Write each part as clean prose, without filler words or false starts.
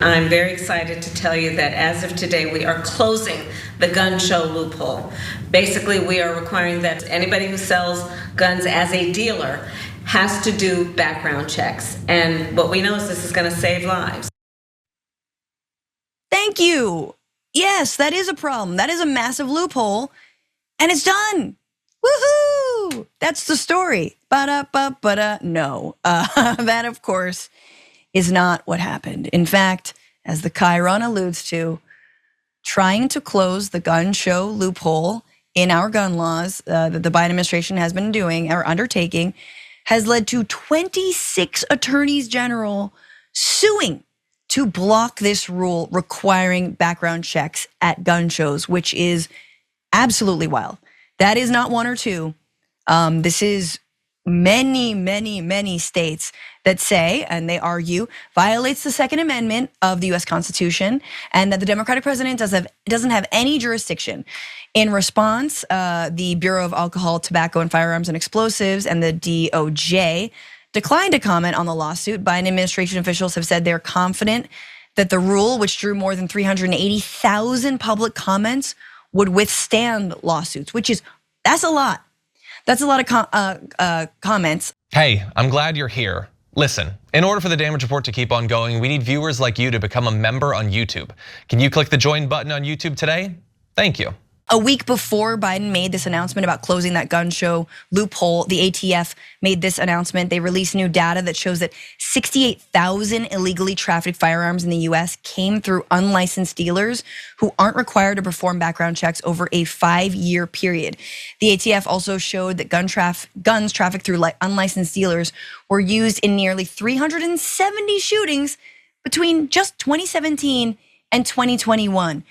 I'm very excited to tell you that as of today, we are closing the gun show loophole. Basically, we are requiring that anybody who sells guns as a dealer has to do background checks. And what we know is this is going to save lives. Thank you. Yes, that is a problem. That is a massive loophole, and it's done. Woohoo! That's the story. Ba-da-ba-ba-da. No, that of course is not what happened. In fact, as the Chiron alludes to, trying to close the gun show loophole in our gun laws that the Biden administration has been doing or undertaking has led to 26 attorneys general suing to block this rule requiring background checks at gun shows, which is absolutely wild. That is not one or two. This is many states that say, and they argue, violates the Second Amendment of the US Constitution, and that the Democratic president doesn't have any jurisdiction. In response, the Bureau of Alcohol, Tobacco, and Firearms and Explosives and the DOJ declined to comment on the lawsuit. Biden administration officials have said they're confident that the rule, which drew more than 380,000 public comments, would withstand lawsuits, that's a lot. That's a lot of comments. Hey, I'm glad you're here. Listen, in order for the damage report to keep on going, we need viewers like you to become a member on YouTube. Can you click the join button on YouTube today? Thank you. A week before Biden made this announcement about closing that gun show loophole, the ATF made this announcement. They released new data that shows that 68,000 illegally trafficked firearms in the US came through unlicensed dealers who aren't required to perform background checks over a 5-year period. The ATF also showed that guns trafficked through unlicensed dealers were used in nearly 370 shootings between just 2017 and 2021.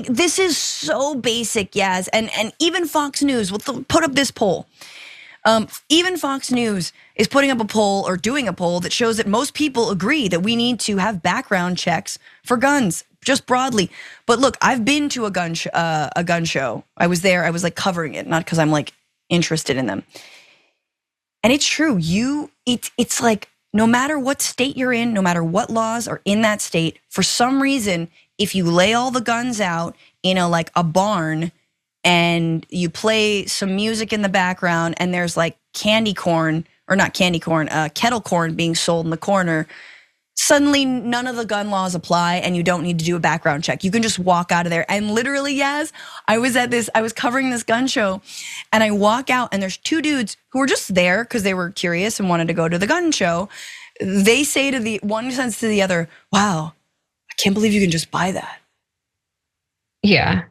This is so basic, Yaz, and even Fox News will put up this poll. Even Fox News is putting up a poll or doing a poll that shows that most people agree that we need to have background checks for guns, just broadly. But look, I've been to a gun show. I was there. I was covering it, not because I'm interested in them. And it's true. It's like no matter what state you're in, no matter what laws are in that state, for some reason, if you lay all the guns out in a barn and you play some music in the background and there's kettle corn being sold in the corner, suddenly none of the gun laws apply and you don't need to do a background check. You can just walk out of there. And literally, Yaz, I was covering this gun show and I walk out and there's two dudes who were just there because they were curious and wanted to go to the gun show. They say to the one says to the other, "Wow, I can't believe you can just buy that." Yeah.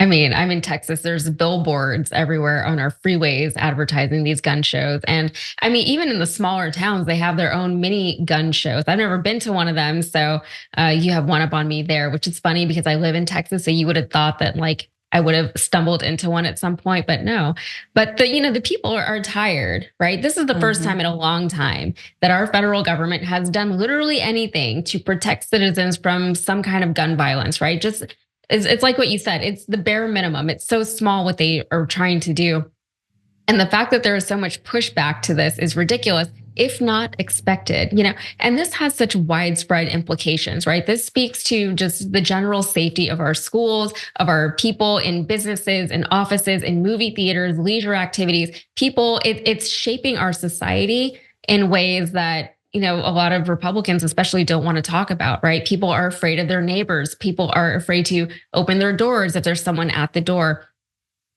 I mean, I'm in Texas. There's billboards everywhere on our freeways advertising these gun shows. And I mean, even in the smaller towns, they have their own mini gun shows. I've never been to one of them. So you have one up on me there, which is funny because I live in Texas. So you would have thought that I would have stumbled into one at some point, but no. But the people are tired, right? This is the first time in a long time that our federal government has done literally anything to protect citizens from some kind of gun violence, right? It's like what you said, it's the bare minimum. It's so small what they are trying to do. And the fact that there is so much pushback to this is ridiculous, if not expected, and this has such widespread implications, right? This speaks to just the general safety of our schools, of our people in businesses and offices, in movie theaters, leisure activities. It's shaping our society in ways that a lot of Republicans especially don't want to talk about, right? People are afraid of their neighbors. People are afraid to open their doors if there's someone at the door.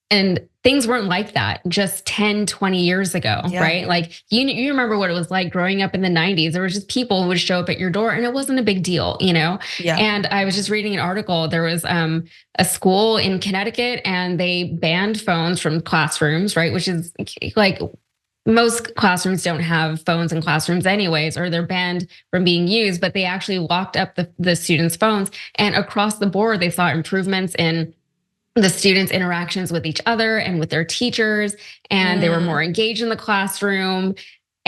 And things weren't like that just 10, 20 years ago, right? You remember what it was like growing up in the 90s. There was just people who would show up at your door and it wasn't a big deal, Yeah. And I was just reading an article. There was a school in Connecticut and they banned phones from classrooms, right? Which is most classrooms don't have phones in classrooms anyways, or they're banned from being used, but they actually locked up the students' phones. And across the board, they saw improvements in the students' interactions with each other and with their teachers, and they were more engaged in the classroom.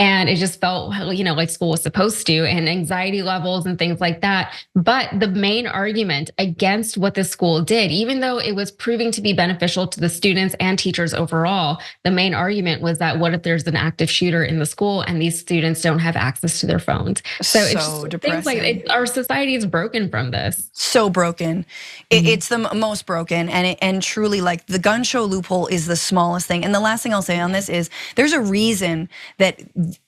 and it just felt, like school was supposed to, and anxiety levels and things like that. But the main argument against what the school did, even though it was proving to be beneficial to the students and teachers overall, the main argument was that what if there's an active shooter in the school and these students don't have access to their phones? So it's just depressing. things like our society is broken from this. So broken. It's the most broken, and truly, like, the gun show loophole is the smallest thing. And the last thing I'll say on this is there's a reason that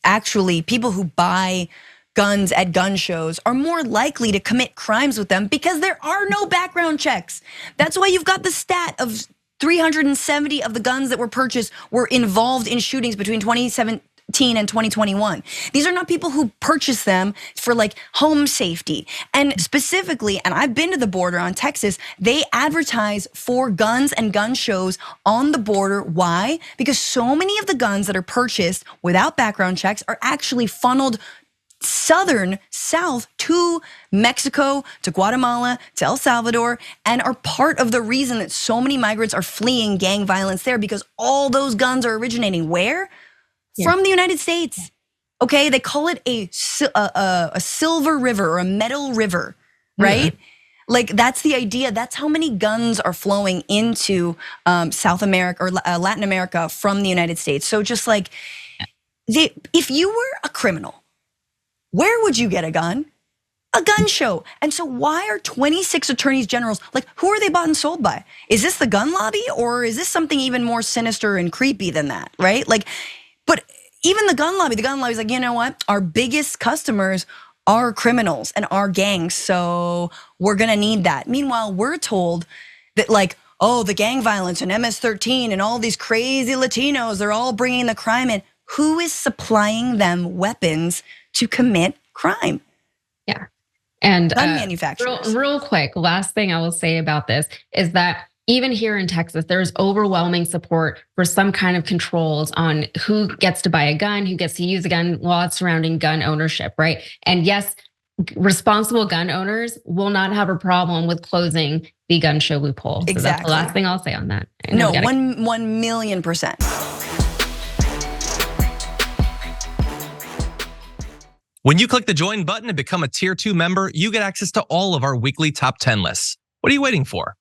actually people who buy guns at gun shows are more likely to commit crimes with them, because there are no background checks. That's why you've got the stat of 370 of the guns that were purchased were involved in shootings between 2017 and 2021. These are not people who purchase them for like home safety. And specifically, and I've been to the border on Texas, they advertise for guns and gun shows on the border. Why? Because so many of the guns that are purchased without background checks are actually funneled south to Mexico, to Guatemala, to El Salvador, and are part of the reason that so many migrants are fleeing gang violence there, because all those guns are originating where? From the United States. Okay, they call it a silver river or a metal river, right? Like, that's the idea. That's how many guns are flowing into South America or Latin America from the United States. So just like, if you were a criminal, where would you get a gun? A gun show. And so why are 26 attorneys generals, like, who are they bought and sold by? Is this the gun lobby, or is this something even more sinister and creepy than that, right? Like, but even the gun lobby's like, you know what? Our biggest customers are criminals and are gangs, so we're gonna need that. Meanwhile, we're told that, like, oh, the gang violence and MS-13 and all these crazy Latinos, they're all bringing the crime in. Who is supplying them weapons to commit crime? Yeah. And gun manufacturers. Real quick, last thing I will say about this is that even here in Texas, there's overwhelming support for some kind of controls on who gets to buy a gun, who gets to use a gun, laws surrounding gun ownership, right? And yes, responsible gun owners will not have a problem with closing the gun show loophole. So that's the last thing I'll say on that. No, 1,000,000%. When you click the join button and become a tier 2 member, you get access to all of our weekly top 10 lists. What are you waiting for?